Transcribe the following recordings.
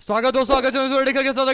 स्वागत दोस्तों, आगे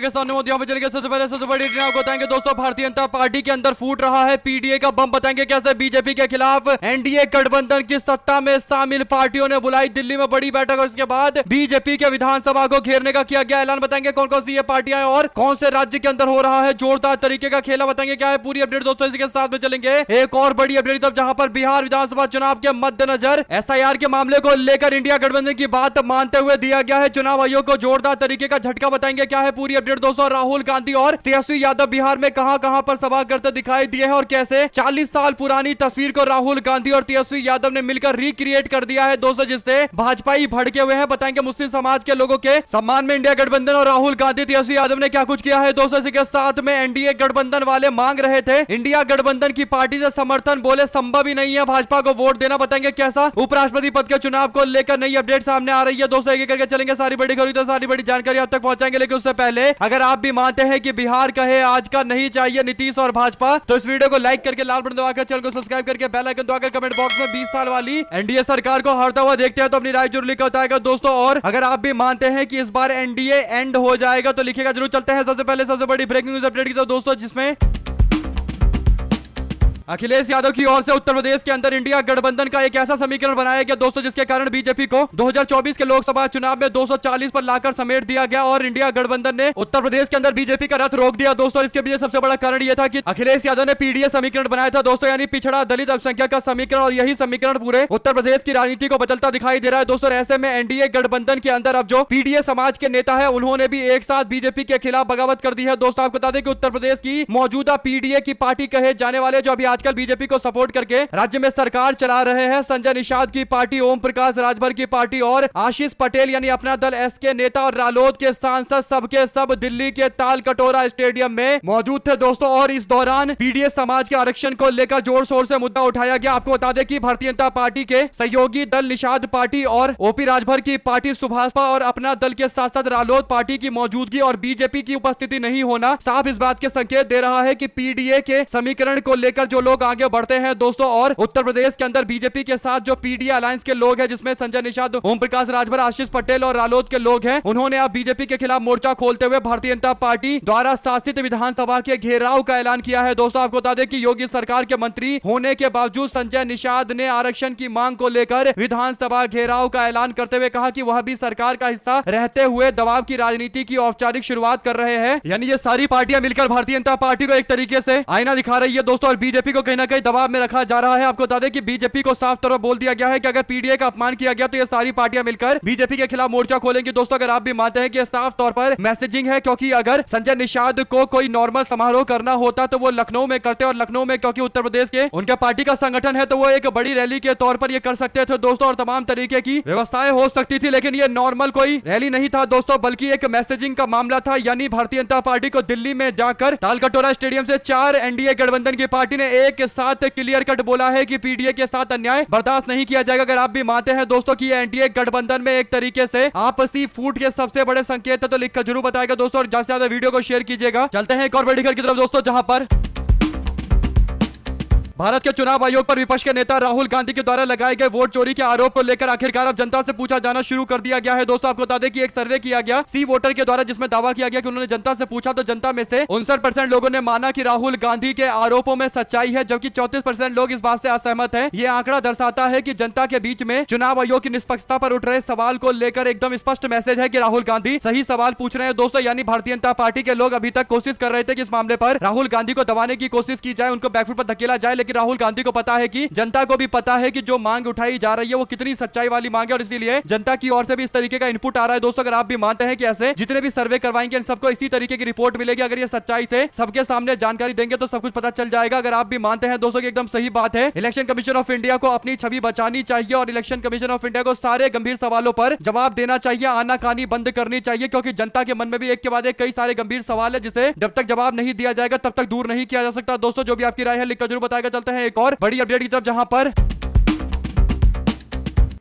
के सामने यहाँ पे चलेंगे। सबसे पहले सबसे बड़ी आपको बताएंगे दोस्तों, भारतीय जनता पार्टी के अंदर फूट रहा है पीडीए का बम। बताएंगे कैसे बीजेपी के खिलाफ एनडीए गठबंधन की सत्ता में शामिल पार्टियों ने बुलाई दिल्ली में बड़ी बैठक और उसके बाद बीजेपी के विधानसभा को घेरने का किया गया ऐलान। बताएंगे कौन कौन सी ये पार्टियां और कौन से राज्य के अंदर हो रहा है जोरदार तरीके का खेला। बताएंगे क्या है पूरी अपडेट दोस्तों, इसी के साथ में चलेंगे एक और बड़ी अपडेट तब जहां पर बिहार विधानसभा चुनाव के मद्देनजर एसआईआर के मामले को लेकर इंडिया गठबंधन की बात मानते हुए दिया गया है चुनाव आयोग को जोरदार तरीके का झटका। बताएंगे क्या है पूरी अपडेट दोस्तों। राहुल गांधी और तेजस्वी यादव बिहार में कहां पर सभा करते दिखाई दिए हैं और कैसे 40 साल पुरानी तस्वीर को राहुल गांधी और तेजस्वी यादव ने मिलकर रिक्रिएट कर दिया है दोस्तों, जिससे भाजपाई भड़के हुए हैं। बताएंगे मुस्लिम समाज के लोगों के सम्मान में इंडिया गठबंधन और राहुल गांधी तेजस्वी यादव ने क्या कुछ किया है दोस्तों। इसी के साथ में एनडीए गठबंधन वाले मांग रहे थे इंडिया गठबंधन की पार्टी से समर्थन, बोले संभव ही नहीं है भाजपा को वोट देना। बताएंगे कैसा उपराष्ट्रपति पद के चुनाव को लेकर नई अपडेट सामने आ रही है दोस्तों, एक करके चलेंगे। सारी बड़ी खबरें तो सारी बड़ी जानकारी आप तक पहुंचाएंगे, लेकिन उससे पहले अगर आप भी मानते हैं कि बिहार कहे आज का नहीं चाहिए नीतीश और भाजपा, तो इस वीडियो को लाइक करके लाल बटन दबाकर चैनल को सब्सक्राइब करके बेल आइकन दबाकर कमेंट बॉक्स में 20 साल वाली एनडीए सरकार को हारता हुआ देखते हैं तो अपनी राय जरूर लिखकर बताएगा दोस्तों। और अगर आप भी मानते हैं कि इस बार एनडीए एंड हो जाएगा तो लिखेगा जरूर। चलते हैं सबसे पहले सबसे बड़ी ब्रेकिंग न्यूज अपडेट की तरफ दोस्तों, जिसमें अखिलेश यादव की ओर से उत्तर प्रदेश के अंदर इंडिया गठबंधन का एक ऐसा समीकरण बनाया गया दोस्तों, जिसके कारण बीजेपी को 2024 के लोकसभा चुनाव में 240 पर लाकर समेट दिया गया और इंडिया गठबंधन ने उत्तर प्रदेश के अंदर बीजेपी का रथ रोक दिया दोस्तों। इसके पीछे सबसे बड़ा कारण यह था कि अखिलेश यादव ने पीडीए समीकरण बनाया था दोस्तों, यानी पिछड़ा दलित अल्पसंख्यक का समीकरण, और यही समीकरण पूरे उत्तर प्रदेश की राजनीति को बदलता दिखाई दे रहा है दोस्तों। ऐसे में एनडीए गठबंधन के अंदर अब जो पीडीए समाज के नेता है उन्होंने भी एक साथ बीजेपी के खिलाफ बगावत कर दी है दोस्तों। आपको बता दें कि उत्तर प्रदेश की मौजूदा पीडीए की पार्टी कहे जाने वाले जो अभी आजकल बीजेपी को सपोर्ट करके राज्य में सरकार चला रहे हैं, संजय निषाद की पार्टी, ओम प्रकाश राजभर की पार्टी और आशीष पटेल यानी अपना दल एस के नेता और रालोद के सांसद सबके सब दिल्ली के ताल कटोरा स्टेडियम में मौजूद थे दोस्तों। और इस दौरान पीडीए समाज के आरक्षण को लेकर जोर शोर से मुद्दा उठाया गया। आपको बता दें कि भारतीय जनता पार्टी के सहयोगी दल निषाद पार्टी और ओपी राजभर की पार्टी सुभाषपा और अपना दल के साथ साथ रालोद पार्टी की मौजूदगी और बीजेपी की उपस्थिति नहीं होना साफ इस बात के संकेत दे रहा है कि पीडीए के समीकरण को लेकर जो लोग आगे बढ़ते हैं दोस्तों, और उत्तर प्रदेश के अंदर बीजेपी के साथ जो पीडीए अलायंस के लोग हैं जिसमें संजय निषाद, ओम प्रकाश राजभर, आशीष पटेल और रालोद के लोग हैं, उन्होंने अब बीजेपी के खिलाफ मोर्चा खोलते हुए भारतीय जनता पार्टी द्वारा शासित विधानसभा के घेराव का ऐलान किया है दोस्तों। आपको बता दें कि योगी सरकार के मंत्री होने के बावजूद संजय निषाद ने आरक्षण की मांग को लेकर विधानसभा घेराव का ऐलान करते हुए कहा कि वह भी सरकार का हिस्सा रहते हुए दबाव की राजनीति की औपचारिक शुरुआत कर रहे हैं। यानी ये सारी पार्टियां मिलकर भारतीय जनता पार्टी को एक तरीके से आईना दिखा रही है दोस्तों, और बीजेपी को कहीं ना कहीं दबाव में रखा जा रहा है। आपको बता दें कि बीजेपी को साफ तौर पर बोल दिया गया है कि अगर पीडीए का अपमान किया गया तो ये सारी पार्टियां मिलकर बीजेपी के खिलाफ मोर्चा खोलेंगी दोस्तों। अगर आप भी मानते हैं कि साफ तौर पर मैसेजिंग है, क्योंकि अगर संजय निषाद को कोई नॉर्मल समारोह करना होता तो वो लखनऊ में करते, और लखनऊ में क्योंकि उत्तर प्रदेश के उनके पार्टी का संगठन है तो वो एक बड़ी रैली के तौर पर ये कर सकते थे दोस्तों, और तमाम तरीके की व्यवस्थाएं हो सकती थी। लेकिन ये नॉर्मल कोई रैली नहीं था दोस्तों, बल्कि एक मैसेजिंग का मामला था। यानी भारतीय जनता पार्टी को दिल्ली में जाकर तालकटोरा स्टेडियम से 4 एनडीए गठबंधन की पार्टी ने एक साथ क्लियर कट बोला है कि पीडीए के साथ अन्याय बर्दाश्त नहीं किया जाएगा। अगर आप भी मानते हैं दोस्तों कि एनडीए गठबंधन में एक तरीके से आपसी फूट के सबसे बड़े संकेत है तो लिखकर जरूर बताएगा दोस्तों, और ज्यादा से ज्यादा वीडियो को शेयर कीजिएगा। चलते हैं एक और बड़ी खबर की तरफ दोस्तों, जहां पर भारत के चुनाव आयोग पर विपक्ष के नेता राहुल गांधी के द्वारा लगाए गए वोट चोरी के आरोप को लेकर आखिरकार अब जनता से पूछा जाना शुरू कर दिया गया है दोस्तों। आपको बता दें कि एक सर्वे किया गया सी वोटर के द्वारा, जिसमें दावा किया गया कि उन्होंने जनता से पूछा तो जनता में से 59% लोगों ने माना कि राहुल गांधी के आरोपों में सच्चाई है, जबकि 34% लोग इस बात से असहमत हैं। यह आंकड़ा दर्शाता है कि जनता के बीच में चुनाव आयोग की निष्पक्षता पर उठ रहे सवाल को लेकर एकदम स्पष्ट मैसेज है कि राहुल गांधी सही सवाल पूछ रहे हैं दोस्तों। यानी भारतीय जनता पार्टी के लोग अभी तक कोशिश कर रहे थे कि इस मामले पर राहुल गांधी को दबाने की कोशिश की जाए, उनको बैकफुट पर धकेला जाए, लेकिन राहुल गांधी को पता है कि जनता को भी पता है कि जो मांग उठाई जा रही है वो कितनी सच्चाई वाली मांग है, और इसीलिए जनता की ओर से भी इस तरीके का इनपुट आ रहा है दोस्तों। अगर आप भी मानते हैं कि ऐसे जितने भी सर्वे करवाएंगे इन सबको इसी तरीके की रिपोर्ट मिलेगी, अगर ये सच्चाई से सबके सामने जानकारी देंगे तो सब कुछ पता चल जाएगा। अगर आप भी मानते हैं दोस्तों कि एकदम सही बात है, इलेक्शन कमीशन ऑफ इंडिया को अपनी छवि बचानी चाहिए और इलेक्शन कमीशन ऑफ इंडिया को सारे गंभीर सवालों पर जवाब देना चाहिए, आनाकानी बंद करनी चाहिए, क्योंकि जनता के मन में भी एक के बाद एक कई सारे गंभीर सवाल है जिसे जब तक जवाब नहीं दिया जाएगा तब तक दूर नहीं किया जा सकता दोस्तों। जो भी आपकी राय है लिखकर जरूर बताएगा। चलते हैं एक और बड़ी अपडेट की तरफ, जहां पर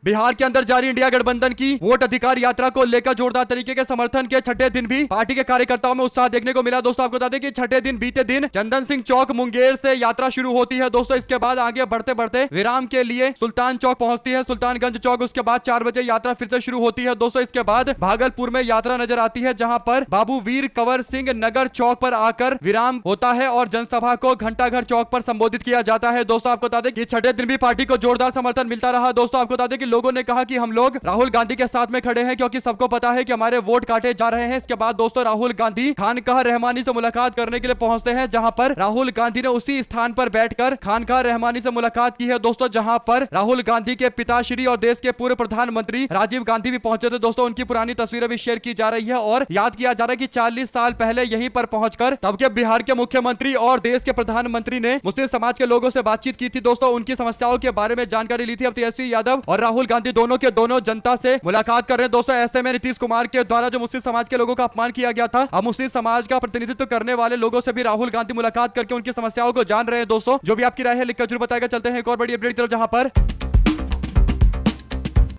बिहार के अंदर जारी इंडिया गठबंधन की वोट अधिकार यात्रा को लेकर जोरदार तरीके के समर्थन के छठे दिन भी पार्टी के कार्यकर्ताओं में उत्साह देखने को मिला। दोस्तों आपको बता दें कि छठे दिन बीते दिन चंदन सिंह चौक मुंगेर से यात्रा शुरू होती है दोस्तों। इसके बाद आगे बढ़ते बढ़ते विराम के लिए सुल्तान चौक पहुंचती है, सुल्तानगंज चौक। उसके बाद 4 बजे यात्रा फिर से शुरू होती है दोस्तों। इसके बाद भागलपुर में यात्रा नजर आती है, जहां पर बाबू वीर कंवर सिंह नगर चौक पर आकर विराम होता है और जनसभा को घंटाघर चौक पर संबोधित किया जाता है। दोस्तों आपको बता दें कि छठे दिन भी पार्टी को जोरदार समर्थन मिलता रहा। दोस्तों आपको बता दें कि लोगों ने कहा कि हम लोग राहुल गांधी के साथ में खड़े हैं, क्योंकि सबको पता है कि हमारे वोट काटे जा रहे हैं। इसके बाद दोस्तों राहुल गांधी खानकाह रहमानी से मुलाकात करने के लिए पहुंचते हैं, जहां पर राहुल गांधी ने उसी स्थान पर बैठकर खानकाह रहमानी से मुलाकात की है दोस्तों, जहां पर राहुल गांधी के पिताश्री और देश के पूर्व प्रधानमंत्री राजीव गांधी भी पहुंचे थे दोस्तों। उनकी पुरानी तस्वीरें भी शेयर की जा रही है और याद किया जा रहा है कि 40 साल पहले यहीं पर पहुंचकर तब के बिहार के मुख्यमंत्री और देश के प्रधानमंत्री ने मुस्लिम समाज के लोगों से बातचीत की थी दोस्तों। उनकी समस्याओं के बारे में जानकारी ली थी। अब तेजस्वी यादव और राहुल गांधी दोनों के दोनों जनता से मुलाकात कर रहे हैं दोस्तों। ऐसे में नीतीश कुमार के द्वारा जो मुस्लिम समाज के लोगों का अपमान किया गया था, अब मुस्लिम समाज का प्रतिनिधित्व करने वाले लोगों से भी राहुल गांधी मुलाकात करके उनकी समस्याओं को जान रहे हैं दोस्तों। जो भी आपकी राय है लिखकर जरूर बताएगा। चलते हैं एक और बड़ी अपडेट की तरफ, जहां पर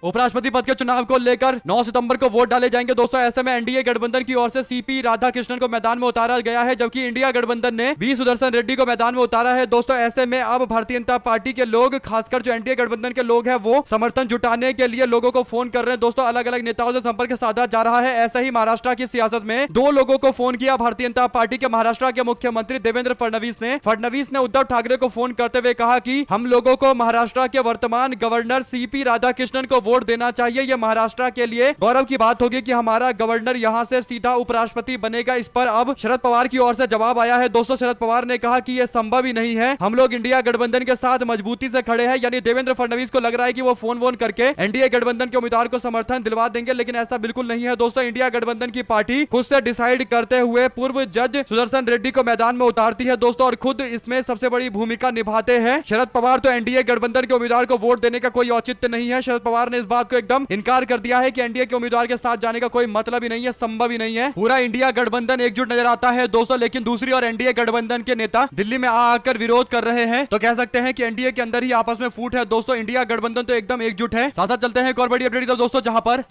उपराष्ट्रपति पद के चुनाव को लेकर 9 सितंबर को वोट डाले जाएंगे दोस्तों। ऐसे में एनडीए गठबंधन की ओर से सीपी राधाकृष्णन को मैदान में उतारा गया है, जबकि इंडिया गठबंधन ने वी सुदर्शन रेड्डी को मैदान में उतारा है दोस्तों। ऐसे में अब भारतीय जनता पार्टी के लोग, खासकर जो एनडीए गठबंधन के लोग हैं, वो समर्थन जुटाने के लिए लोगों को फोन कर रहे हैं दोस्तों। अलग अलग नेताओं से संपर्क साधा जा रहा है। ऐसे ही महाराष्ट्र की सियासत में 2 लोगों को फोन किया भारतीय जनता पार्टी के महाराष्ट्र के मुख्यमंत्री देवेंद्र फडणवीस ने उद्धव ठाकरे को फोन करते हुए कहा कि हम लोगों को महाराष्ट्र के वर्तमान गवर्नर सीपी राधाकृष्णन को वोट देना चाहिए। महाराष्ट्र के लिए गौरव की बात होगी कि हमारा गवर्नर यहां से सीधा उपराष्ट्रपति बनेगा। इस पर अब शरद पवार की ओर से जवाब आया है दोस्तों। शरद पवार ने कहा कि यह संभव ही नहीं है, हम लोग इंडिया गठबंधन के साथ मजबूती से खड़े हैं। यानी देवेंद्र फडणवीस को लग रहा है कि वो फोन करके एनडीए गठबंधन के उम्मीदवार को समर्थन दिलवा देंगे, लेकिन ऐसा बिल्कुल नहीं है दोस्तों। इंडिया गठबंधन की पार्टी खुद से डिसाइड करते हुए पूर्व जज सुदर्शन रेड्डी को मैदान में उतारती है दोस्तों, और खुद इसमें सबसे बड़ी भूमिका निभाते हैं शरद पवार। तो एनडीए गठबंधन के उम्मीदवार को वोट देने का कोई औचित्य नहीं है। शरद पवार ने इस बात को एकदम इनकार कर दिया है कि एनडीए के उम्मीदवार के साथ जाने का कोई मतलब ही नहीं है, संभव ही नहीं है। पूरा इंडिया गठबंधन एकजुट नजर आता है दोस्तों, लेकिन दूसरी ओर एनडीए गठबंधन के नेता दिल्ली में आकर विरोध कर रहे हैं। तो कह सकते हैं कि एनडीए के अंदर ही आपस में फूट है दोस्तों। इंडिया गठबंधन तो एकदम एकजुट है। साथ साथ चलते हैं एक और बड़ी अपडेट दोस्तों, जहां पर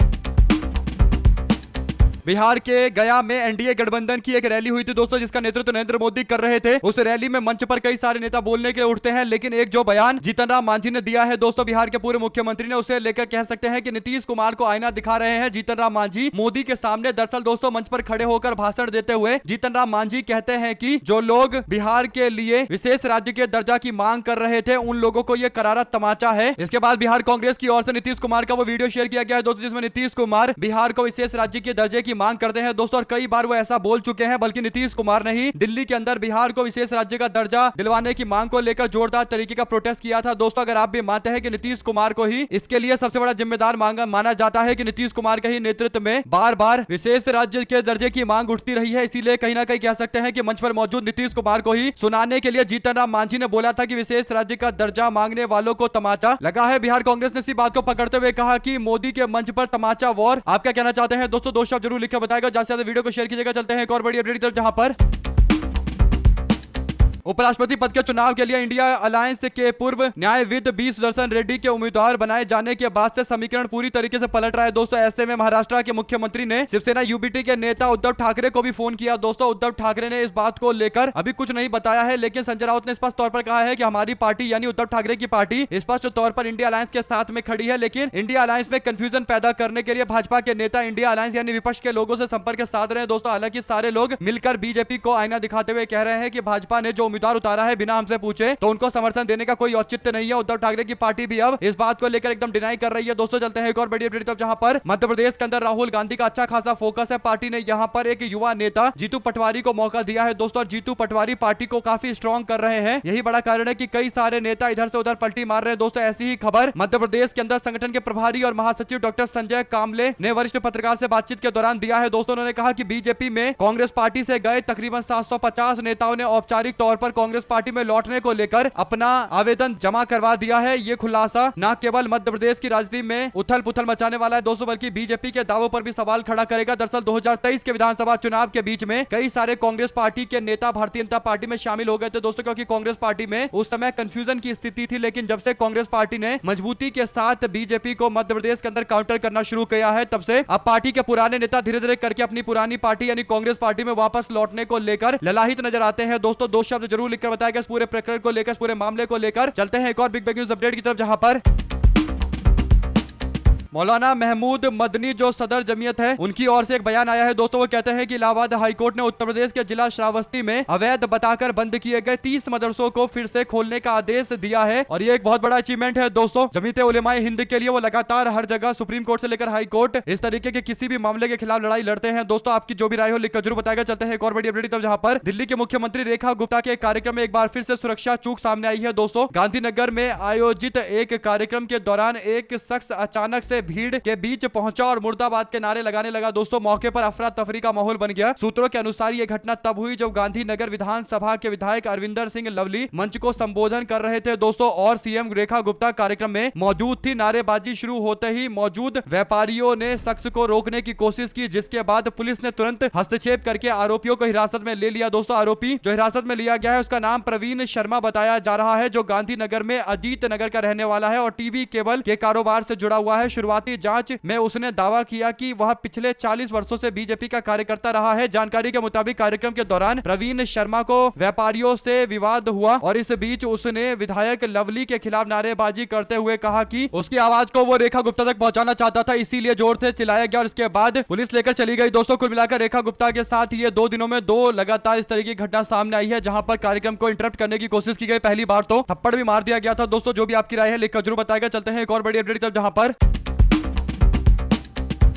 बिहार के गया में एनडीए गठबंधन की एक रैली हुई थी दोस्तों, जिसका नेतृत्व नरेंद्र मोदी कर रहे थे। उस रैली में मंच पर कई सारे नेता बोलने के लिए उठते हैं, लेकिन एक जो बयान जीतन राम मांझी ने दिया है दोस्तों, बिहार के पूर्व मुख्यमंत्री ने, उसे लेकर कह सकते हैं कि नीतीश कुमार को आईना दिखा रहे हैं जीतन राम मांझी मोदी के सामने। दरअसल दोस्तों मंच पर खड़े होकर भाषण देते हुए जीतन राम मांझी कहते हैं कि जो लोग बिहार के लिए विशेष राज्य के दर्जा की मांग कर रहे थे, उन लोगों को यह करारा तमाचा है। इसके बाद बिहार कांग्रेस की ओर से नीतीश कुमार का वो वीडियो शेयर किया गया है दोस्तों, जिसमें नीतीश कुमार बिहार को विशेष राज्य के दर्जे की मांग करते हैं दोस्तों। और कई बार वो ऐसा बोल चुके हैं, बल्कि नीतीश कुमार ने ही दिल्ली के अंदर बिहार को विशेष राज्य का दर्जा दिलवाने की मांग को लेकर जोरदार तरीके का प्रोटेस्ट किया था दोस्तों। अगर आप भी मानते हैं कि नीतीश कुमार को ही इसके लिए सबसे बड़ा जिम्मेदार माना जाता है कि नीतीश कुमार के ही नेतृत्व में बार बार विशेष राज्य के दर्जे की मांग उठती रही है, इसीलिए कहीं ना कहीं कह सकते हैं कि मंच पर मौजूद नीतीश कुमार को ही सुनाने के लिए जीतन राम मांझी ने बोला था कि विशेष राज्य का दर्जा मांगने वालों को तमाचा लगा है। बिहार कांग्रेस ने इसी बात को पकड़ते हुए कहा कि मोदी के मंच पर तमाचा वॉर। आप क्या कहना चाहते हैं दोस्तों? 2 शब्द जरूर लिखकर बताएगा। ज्यादा से ज्यादा वीडियो को शेयर कीजिएगा। चलते हैं एक और बड़ी अपडेट की तरफ, जहां पर उपराष्ट्रपति पद के चुनाव के लिए इंडिया अलायंस के पूर्व न्यायविद बी सुदर्शन रेड्डी के उम्मीदवार बनाए जाने के बाद से समीकरण पूरी तरीके से पलट रहा है दोस्तों। ऐसे में महाराष्ट्र के मुख्यमंत्री ने शिवसेना यूबीटी के नेता उद्धव ठाकरे को भी फोन किया दोस्तों। उद्धव ठाकरे ने इस बात को लेकर अभी कुछ नहीं बताया है, लेकिन संजय राउत ने स्पष्ट तौर पर कहा है कि हमारी पार्टी यानी उद्धव ठाकरे की पार्टी स्पष्ट तौर पर इंडिया अलायंस के साथ में खड़ी है, लेकिन इंडिया अलायंस में कंफ्यूजन पैदा करने के लिए भाजपा के नेता इंडिया अलायंस यानी विपक्ष के लोगों से संपर्क साध रहे हैं दोस्तों। हालांकि सारे लोग मिलकर बीजेपी को आईना दिखाते हुए कह रहे हैं कि भाजपा ने जो उम्मीदवार उतारा है बिना हमसे पूछे तो उनको समर्थन देने का कोई औचित्य नहीं है। उद्धव ठाकरे की पार्टी भी अब इस बात को लेकर एकदम डिनाई कर रही है दोस्तों। चलते हैं एक और बड़ी अपडेट, जहां पर मध्य प्रदेश के अंदर राहुल गांधी का अच्छा खासा फोकस है। पार्टी ने यहां पर एक युवा नेता जीतू पटवारी को मौका दिया है दोस्तों। जीतू पटवारी पार्टी को काफी स्ट्रॉन्ग कर रहे हैं। यही बड़ा कारण है कि कई सारे नेता इधर से उधर पलटी मार रहे हैं दोस्तों। ऐसी ही खबर मध्य प्रदेश के अंदर संगठन के प्रभारी और महासचिव डॉक्टर संजय कामले ने वरिष्ठ पत्रकार से बातचीत के दौरान दिया है दोस्तों। उन्होंने कहा कि बीजेपी में कांग्रेस पार्टी से गए तकरीबन 750 नेताओं ने औपचारिक तौर पर कांग्रेस पार्टी में लौटने को लेकर अपना आवेदन जमा करवा दिया है। ये खुलासा न केवल मध्य प्रदेश की राजनीति में उथल पुथल मचाने वाला है दोस्तों, बल्कि बीजेपी के दावों पर भी सवाल खड़ा करेगा। दरअसल 2023 के विधानसभा चुनाव के बीच में कई सारे कांग्रेस पार्टी के नेता भारतीय जनता पार्टी में शामिल हो गए थे दोस्तों, क्योंकि कांग्रेस पार्टी में उस समय कंफ्यूजन की स्थिति थी। लेकिन जब से कांग्रेस पार्टी ने मजबूती के साथ बीजेपी को मध्य प्रदेश के अंदर काउंटर करना शुरू किया है, तब से अब पार्टी के पुराने नेता धीरे धीरे करके अपनी पुरानी पार्टी यानी कांग्रेस पार्टी में वापस लौटने को लेकर ललाहित नजर आते हैं दोस्तों। दो शब्द जरूर लिखकर बताएगा इस पूरे प्रकरण को लेकर, इस पूरे मामले को लेकर। चलते हैं एक और बिग न्यूज अपडेट की तरफ, जहां पर मौलाना महमूद मदनी जो सदर जमीयत है उनकी ओर से एक बयान आया है दोस्तों। वो कहते हैं कि इलाहाबाद हाईकोर्ट ने उत्तर प्रदेश के जिला श्रावस्ती में अवैध बताकर बंद किए गए 30 मदरसों को फिर से खोलने का आदेश दिया है, और ये एक बहुत बड़ा अचीवमेंट है दोस्तों जमीयत उलेमाए हिंद के लिए। वो लगातार हर जगह सुप्रीम कोर्ट से लेकर हाई कोर्ट इस तरीके के किसी भी मामले के खिलाफ लड़ाई लड़ते हैं दोस्तों। आपकी जो भी राय हो लिखकर जरूर बताएगा। चलते हैं एक और बड़ी अपडेट तब, जहां पर दिल्ली के मुख्यमंत्री रेखा गुप्ता के कार्यक्रम में एक बार फिर से सुरक्षा चूक सामने आई है दोस्तों। गांधीनगर में आयोजित एक कार्यक्रम के दौरान एक शख्स अचानक से भीड़ के बीच पहुंचा और मुर्दाबाद के नारे लगाने लगा दोस्तों। मौके पर अफरा तफरी का माहौल बन गया। सूत्रों के अनुसार यह घटना तब हुई जब गांधीनगर विधानसभा के विधायक अरविंदर सिंह लवली मंच को संबोधन कर रहे थे दोस्तों, और सीएम रेखा गुप्ता कार्यक्रम में मौजूद थी। नारेबाजी शुरू होते ही मौजूद व्यापारियों ने शख्स को रोकने की कोशिश की, जिसके बाद पुलिस ने तुरंत हस्तक्षेप करके आरोपियों को हिरासत में ले लिया दोस्तों। आरोपी जो हिरासत में लिया गया है उसका नाम प्रवीण शर्मा बताया जा रहा है, जो गांधीनगर में अजीत नगर का रहने वाला है और टीवी केबल के कारोबार से जुड़ा हुआ है। शुरुआती जांच में उसने दावा किया कि वह पिछले 40 वर्षों से बीजेपी का कार्यकर्ता रहा है। जानकारी के मुताबिक कार्यक्रम के दौरान प्रवीण शर्मा को व्यापारियों से विवाद हुआ और इस बीच उसने विधायक लवली के खिलाफ नारेबाजी करते हुए कहा कि उसकी आवाज को वो रेखा गुप्ता तक पहुंचाना चाहता था, इसीलिए जोर से चिल्लाया गया और इसके बाद पुलिस लेकर चली गई दोस्तों। कुल मिलाकर रेखा गुप्ता के साथ ये 2 दिनों में 2 लगातार इस तरह की घटना सामने आई है, जहां पर कार्यक्रम को इंटरप्ट करने की कोशिश की गई। पहली बार तो थप्पड़ भी मार दिया गया था दोस्तों। जो भी आपकी राय है लिखकर जरूर बताएगा। चलते हैं एक और बड़ी अपडेट तब, जहां पर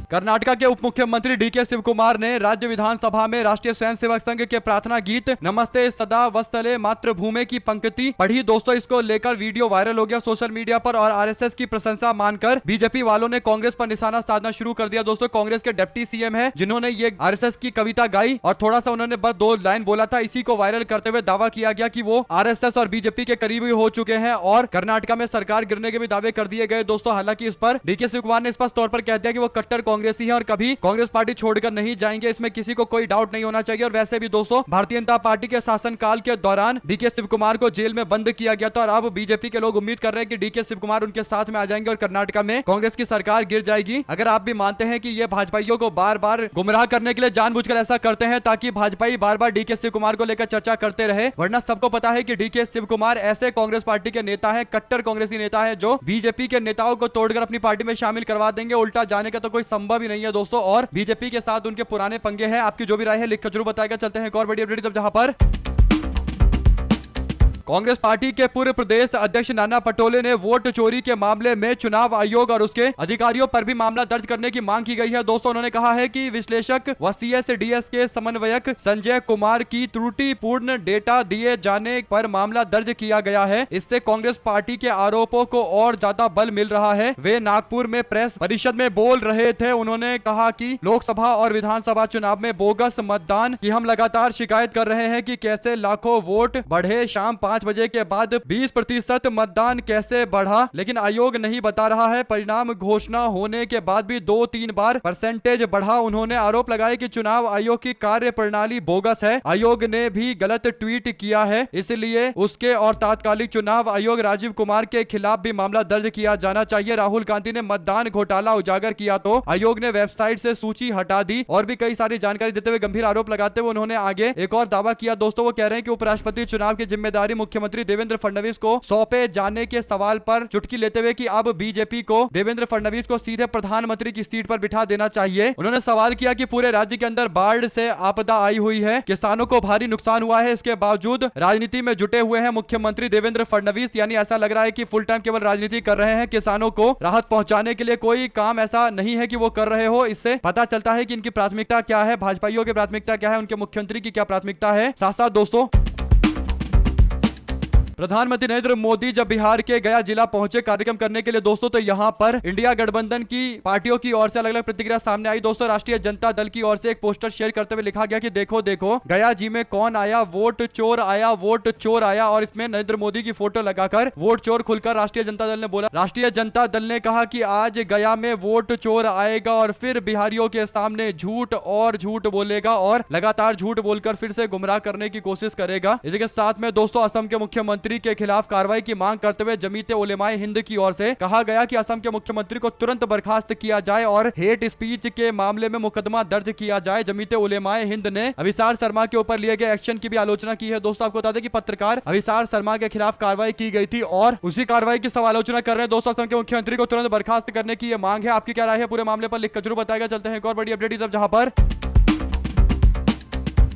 कर्नाटका के उप मुख्यमंत्री डीके शिव कुमार ने राज्य विधानसभा में राष्ट्रीय स्वयंसेवक संघ के प्रार्थना गीत नमस्ते सदा वत्सले मातृभूमि की पंक्ति पढ़ी दोस्तों। इसको लेकर वीडियो वायरल हो गया सोशल मीडिया पर और आरएसएस की प्रशंसा मानकर बीजेपी वालों ने कांग्रेस पर निशाना साधना शुरू कर दिया दोस्तों। कांग्रेस के डिप्टी सीएम है जिन्होंने ये आरएसएस की कविता गाई और थोड़ा सा उन्होंने बस 2 लाइन बोला था। इसी को वायरल करते हुए दावा किया गया कि वो आरएसएस और बीजेपी के करीबी हो चुके हैं और कर्नाटका में सरकार गिरने के भी दावे कर दिए गए दोस्तों। हालांकि इस पर डीके शिव कुमार ने स्पष्ट तौर पर कह दिया कि वो कट्टर कांग्रेसी है और कभी कांग्रेस पार्टी छोड़कर नहीं जाएंगे, इसमें किसी को कोई डाउट नहीं होना चाहिए। और वैसे भी दोस्तों भारतीय जनता पार्टी के शासनकाल के दौरान डीके शिव कुमार को जेल में बंद किया गया था और अब बीजेपी के लोग उम्मीद कर रहे हैं कि डीके शिव कुमार उनके साथ में आ जाएंगे और कर्नाटका में कांग्रेस की सरकार गिर जाएगी। अगर आप भी मानते हैं कि ये भाजपाइयों को बार बार गुमराह करने के लिए जानबूझकर ऐसा करते हैं ताकि भाजपाई बार बार डीके शिव कुमार को लेकर चर्चा करते रहे, वरना सबको पता है कि डीके शिव कुमार ऐसे कांग्रेस पार्टी के नेता है, कट्टर कांग्रेसी नेता है जो बीजेपी के नेताओं को तोड़कर अपनी पार्टी में शामिल करवा देंगे। उल्टा जाने का तो कोई संभव ही नहीं है दोस्तों और बीजेपी के साथ उनके पुराने पंगे हैं। आपकी जो भी राय है लिखकर जरूर बताएगा। चलते हैं एक और बड़ी अपडेट तब, जहां पर कांग्रेस पार्टी के पूर्व प्रदेश अध्यक्ष नाना पटोले ने वोट चोरी के मामले में चुनाव आयोग और उसके अधिकारियों पर भी मामला दर्ज करने की मांग की गई है दोस्तों। उन्होंने कहा है कि विश्लेषक व सीएसडीएस के समन्वयक संजय कुमार की त्रुटिपूर्ण डेटा दिए जाने पर मामला दर्ज किया गया है। इससे कांग्रेस पार्टी के आरोपों को और ज्यादा बल मिल रहा है। वे नागपुर में प्रेस परिषद में बोल रहे थे। उन्होंने कहा कि लोकसभा और विधानसभा चुनाव में बोगस मतदान की हम लगातार शिकायत कर रहे हैं कि कैसे लाखों वोट बढ़े, शाम 5 बजे के बाद 20% मतदान कैसे बढ़ा, लेकिन आयोग नहीं बता रहा है। परिणाम घोषणा होने के बाद भी 2-3 बार परसेंटेज बढ़ा। उन्होंने आरोप लगाया कि चुनाव आयोग की कार्य प्रणाली बोगस है। आयोग ने भी गलत ट्वीट किया है, इसलिए उसके और तात्कालिक चुनाव आयोग राजीव कुमार के खिलाफ भी मामला दर्ज किया जाना चाहिए। राहुल गांधी ने मतदान घोटाला उजागर किया तो आयोग ने वेबसाइट से सूची हटा दी और भी कई सारी जानकारी देते हुए गंभीर आरोप लगाते हुए उन्होंने आगे एक और दावा किया दोस्तों। वो कह रहे हैं कि उपराष्ट्रपति चुनाव की जिम्मेदारी मुख्यमंत्री देवेंद्र फडणवीस को सौंपे जाने के सवाल पर चुटकी लेते हुए कि अब बीजेपी को देवेंद्र फडणवीस को सीधे प्रधानमंत्री की सीट पर बिठा देना चाहिए। उन्होंने सवाल किया कि पूरे राज्य के अंदर बाढ़ से आपदा आई हुई है, किसानों को भारी नुकसान हुआ है, इसके बावजूद राजनीति में जुटे हुए हैं मुख्यमंत्री देवेंद्र फडणवीस। यानी ऐसा लग रहा है कि फुल टाइम केवल राजनीति कर रहे हैं, किसानों को राहत पहुंचाने के लिए कोई काम ऐसा नहीं है कि वो कर रहे हो। इससे पता चलता है कि इनकी प्राथमिकता क्या है, भाजपाइयों की प्राथमिकता क्या है, उनके मुख्यमंत्री की क्या प्राथमिकता है। साथ साथ दोस्तों प्रधानमंत्री नरेंद्र मोदी जब बिहार के गया जिला पहुंचे कार्यक्रम करने के लिए दोस्तों, तो यहाँ पर इंडिया गठबंधन की पार्टियों की ओर से अलग अलग प्रतिक्रिया सामने आई दोस्तों। राष्ट्रीय जनता दल की ओर से एक पोस्टर शेयर करते हुए लिखा गया कि देखो देखो गया जी में कौन आया, वोट चोर आया, वोट चोर आया, और इसमें नरेंद्र मोदी की फोटो लगाकर वोट चोर खुलकर राष्ट्रीय जनता दल ने बोला। राष्ट्रीय जनता दल ने कहा कि आज गया में वोट चोर आएगा और फिर बिहारियों के सामने झूठ और झूठ बोलेगा और लगातार झूठ बोलकर फिर से गुमराह करने की कोशिश करेगा। इसी के साथ में दोस्तों असम के मुख्यमंत्री के खिलाफ कार्रवाई की मांग करते हुए जमीयत उलेमाए हिंद की ओर से कहा गया कि असम के मुख्यमंत्री को तुरंत बर्खास्त किया जाए और हेट स्पीच के मामले में मुकदमा दर्ज किया जाए। जमीयत उलेमाए हिंद ने अभिसार शर्मा के ऊपर लिए गए एक्शन की भी आलोचना की है दोस्तों। आपको बता दें कि पत्रकार अभिसार शर्मा के खिलाफ कार्रवाई की गई थी और उसी कार्रवाई की सब आलोचना कर रहे हैं दोस्तों। असम के मुख्यमंत्री को तुरंत बर्खास्त करने की यह मांग है। आपकी क्या राय है पूरे मामले पर लिखकर जरूर बताएगा। चलते हैं एक और बड़ी अपडेट तब, जहां पर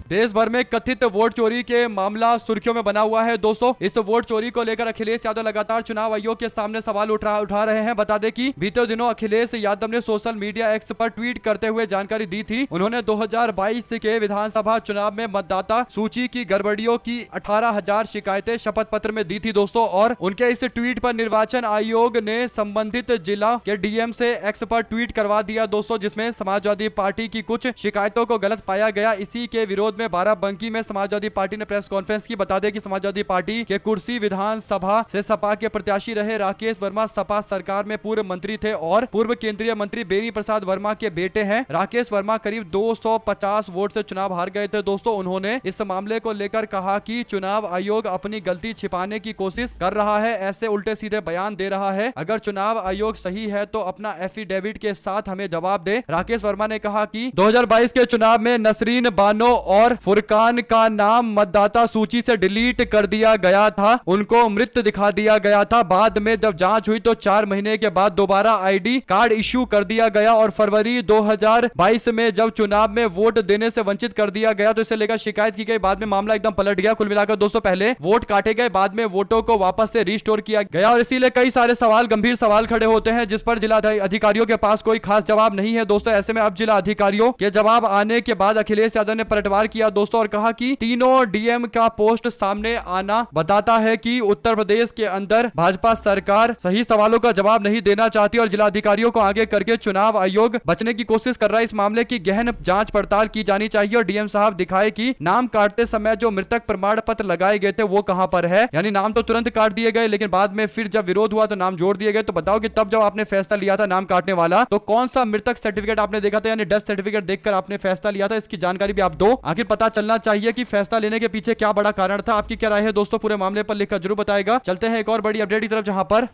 देश भर में कथित वोट चोरी के मामला सुर्खियों में बना हुआ है दोस्तों। इस वोट चोरी को लेकर अखिलेश यादव लगातार चुनाव आयोग के सामने सवाल उठा रहे हैं। बता दें कि बीते दिनों अखिलेश यादव ने सोशल मीडिया एक्स पर ट्वीट करते हुए जानकारी दी थी। उन्होंने 2022 के विधानसभा चुनाव में मतदाता सूची की गड़बड़ियों की 18,000 शिकायतें शपथ पत्र में दी थी दोस्तों। और उनके इस ट्वीट पर निर्वाचन आयोग ने संबंधित जिला के डीएम से एक्स पर ट्वीट करवा दिया दोस्तों, जिसमें समाजवादी पार्टी की कुछ शिकायतों को गलत पाया गया। इसी के विरोध में बाराबंकी में समाजवादी पार्टी ने प्रेस कॉन्फ्रेंस की। बता दें कि समाजवादी पार्टी के कुर्सी विधानसभा से सपा के प्रत्याशी रहे राकेश वर्मा सपा सरकार में पूर्व मंत्री थे और पूर्व केंद्रीय मंत्री बेनी प्रसाद वर्मा के बेटे हैं। राकेश वर्मा करीब 250 वोट से चुनाव हार गए थे दोस्तों। उन्होंने इस मामले को लेकर कहा कि चुनाव आयोग अपनी गलती छिपाने की कोशिश कर रहा है, ऐसे उल्टे सीधे बयान दे रहा है। अगर चुनाव आयोग सही है तो अपना एफिडेविट के साथ हमें जवाब दे। राकेश वर्मा ने कहा कि 2022 के चुनाव में नसरीन बानो और फुरकान का नाम मतदाता सूची से डिलीट कर दिया गया था, उनको मृत दिखा दिया गया था। बाद में जब जांच हुई तो 4 महीने के बाद दोबारा आईडी कार्ड इश्यू कर दिया गया और फरवरी 2022 में जब चुनाव में वोट देने से वंचित कर दिया गया तो इसे लेकर शिकायत की गई। बाद में मामला एकदम पलट गया। कुल मिलाकर दोस्तों पहले वोट काटे गए, बाद में वोटों को वापस से रिस्टोर किया गया और इसीलिए कई सारे सवाल, गंभीर सवाल खड़े होते हैं जिस पर जिला अधिकारियों के पास कोई खास जवाब नहीं है दोस्तों। ऐसे में अब जिला अधिकारियों के जवाब आने के बाद अखिलेश यादव ने पलटवार किया दोस्तों और कहा कि तीनों डीएम का पोस्ट सामने आना बताता है कि उत्तर प्रदेश के अंदर भाजपा सरकार सही सवालों का जवाब नहीं देना चाहती और जिला अधिकारियों को आगे करके चुनाव आयोग बचने की कोशिश कर रहा है। इस मामले की गहन जांच पड़ताल की जानी चाहिए और डीएम साहब दिखाए कि नाम काटते समय जो मृतक प्रमाण पत्र लगाए गए थे वो कहां पर है। यानी नाम तो तुरंत काट दिए गए लेकिन बाद में फिर जब विरोध हुआ तो नाम जोड़ दिए गए। तो बताओ कि तब जब आपने फैसला लिया था नाम काटने वाला तो कौन सा मृतक सर्टिफिकेट आपने देखा था, यानी डेथ सर्टिफिकेट देखकर आपने फैसला लिया था। इसकी जानकारी भी आप दो, आखिर पता चलना चाहिए कि फैसला लेने के पीछे क्या बड़ा कारण था। आपकी क्या राय है दोस्तों पूरे मामले पर लिखकर जरूर बताएगा। चलते हैं एक और बड़ी अपडेट की तरफ, जहां पर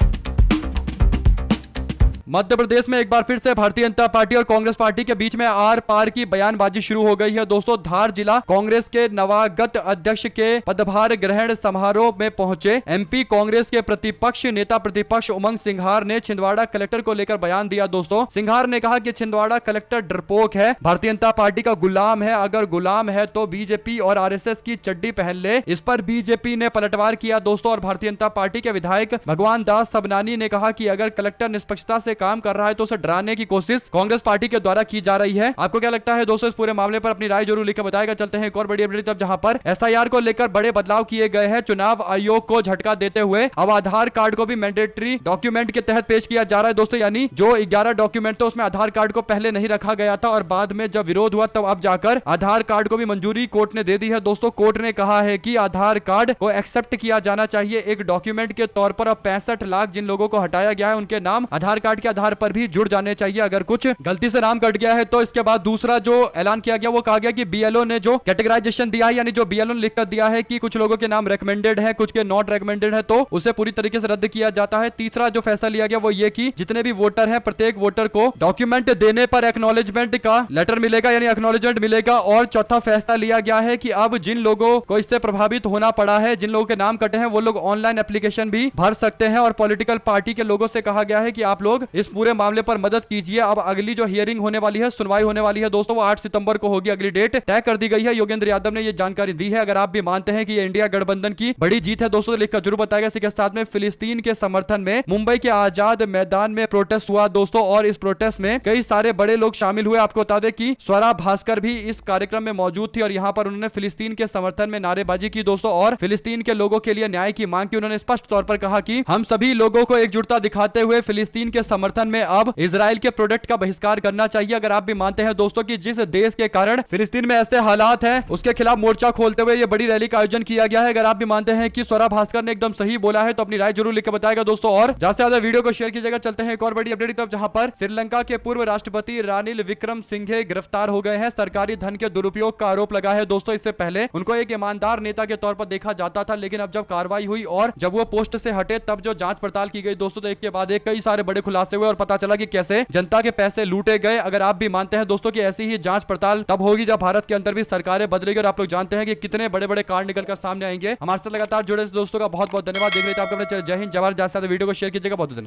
मध्य प्रदेश में एक बार फिर से भारतीय जनता पार्टी और कांग्रेस पार्टी के बीच में आर पार की बयानबाजी शुरू हो गई है दोस्तों। धार जिला कांग्रेस के नवागत अध्यक्ष के पदभार ग्रहण समारोह में पहुंचे एमपी कांग्रेस के प्रतिपक्ष नेता प्रतिपक्ष उमंग सिंघार ने छिंदवाड़ा कलेक्टर को लेकर बयान दिया दोस्तों। सिंघार ने कहा कि छिंदवाड़ा कलेक्टर डरपोक है, भारतीय जनता पार्टी का गुलाम है, अगर गुलाम है तो बीजेपी और आरएसएस की चड्डी पहन ले। इस पर बीजेपी ने पलटवार किया दोस्तों और भारतीय जनता पार्टी के विधायक भगवान दास सबनानी ने कहा कि अगर कलेक्टर निष्पक्षता से काम कर रहा है तो उसे डराने की कोशिश कांग्रेस पार्टी के द्वारा की जा रही है। आपको क्या लगता है दोस्तों इस पूरे मामले पर अपनी राय जरूर लिखकर बताएगा। चलते हैं एक और बड़ी अपडेट तब, जहां पर एसआईआर को लेकर बड़े बदलाव किए गए हैं। चुनाव आयोग को झटका देते हुए अब आधार कार्ड को भी मैंडेटरी डॉक्यूमेंट के तहत पेश किया जा रहा है दोस्तों। यानी जो 11 डॉक्यूमेंट थे उसमें आधार कार्ड को पहले नहीं रखा गया था और बाद में जब विरोध हुआ तब अब जाकर आधार कार्ड को भी मंजूरी कोर्ट ने दे दी है दोस्तों। कोर्ट ने कहा है कि आधार कार्ड को एक्सेप्ट किया जाना चाहिए एक डॉक्यूमेंट के तौर पर। अब 65 लाख जिन लोगों को हटाया गया है उनके नाम आधार कार्ड के आधार पर भी जुड़ जाने चाहिए। अगर कुछ गलती से नाम कट गया है तो इसके बाद दूसरा जो ऐलान किया गया वो कहा गया कि बीएलओ ने जो कैटेगराइजेशन दिया है, यानी जो बीएलओ ने लिखकर दिया है कि कुछ लोगों के नाम रेकमेंडेड है कुछ के नॉट रेकमेंडेड है, तो उसे पूरी तरीके से रद्द किया जाता है। तीसरा जो फैसला लिया गया वो ये कि जितने भी वोटर हैं प्रत्येक वोटर को डॉक्यूमेंट देने पर एक्नॉलेजमेंट का लेटर मिलेगा, यानी एक्नॉलेजमेंट मिलेगा। और चौथा फैसला लिया गया है कि अब जिन लोगों को इससे प्रभावित होना पड़ा है, जिन लोगों के नाम कटे हैं, वो लोग ऑनलाइन एप्लीकेशन भी भर सकते हैं और पॉलिटिकल पार्टी के लोगों से कहा गया है कि आप लोग इस पूरे मामले पर मदद कीजिए। अब अगली जो हियरिंग होने वाली है, सुनवाई होने वाली है दोस्तों, वो 8 सितंबर को होगी। अगली डेट तय कर दी गई है। योगेंद्र यादव ने ये जानकारी दी है। अगर आप भी मानते हैं कि ये इंडिया गठबंधन की बड़ी जीत है दोस्तों, तो लिखकर जरूर बताएगा। इसी के साथ में फिलिस्तीन के समर्थन में मुंबई के आजाद मैदान में प्रोटेस्ट हुआ दोस्तों, और इस प्रोटेस्ट में कई सारे बड़े लोग शामिल हुए। आपको बता दें कि स्वरा भास्कर भी इस कार्यक्रम में मौजूद थी और यहां पर उन्होंने फिलिस्तीन के समर्थन में नारेबाजी की दोस्तों, और फिलिस्तीन के लोगों के लिए न्याय की मांग की। उन्होंने स्पष्ट तौर पर कहा कि हम सभी लोगों को एकजुटता दिखाते हुए फिलिस्तीन के समर्थन में अब इजराइल के प्रोडक्ट का बहिष्कार करना चाहिए। अगर आप भी मानते हैं दोस्तों कि जिस देश के कारण फिलिस्तीन में ऐसे हालात हैं, उसके खिलाफ मोर्चा खोलते हुए ये बड़ी रैली का आयोजन किया गया है। अगर आप भी मानते हैं कि स्वरा भास्कर ने एकदम सही बोला है, तो अपनी राय जरूर लिख के बताएगा दोस्तों, और ज्यादा से ज्यादा वीडियो को शेयर कीजिएगा। चलते हैं एक और बड़ी अपडेट की तरफ, जहां पर श्रीलंका के पूर्व राष्ट्रपति रानिल विक्रमसिंघे गिरफ्तार हो गए हैं। सरकारी धन के दुरुपयोग का आरोप लगा है दोस्तों। इससे पहले उनको एक ईमानदार नेता के तौर पर देखा जाता था, लेकिन अब जब कार्रवाई हुई और जब वो पोस्ट से हटे, तब जो जांच पड़ताल की गई दोस्तों, तो एक के बाद एक कई सारे बड़े खुलासे हुए और पता चला कि कैसे जनता के पैसे लूटे गए। अगर आप भी मानते हैं दोस्तों कि ऐसी ही जांच पड़ताल तब होगी जब भारत के अंदर भी सरकारें बदलेगी, और आप लोग जानते हैं कि कितने बड़े बड़े कांड निकलकर सामने आएंगे। हमारे साथ लगातार जुड़े दोस्तों का बहुत बहुत धन्यवाद। देख रहे थे आपको, जय हिंद, जवाहर। ज्यादा से ज्यादा वीडियो को शेयर कीजिएगा। बहुत धन्यवाद।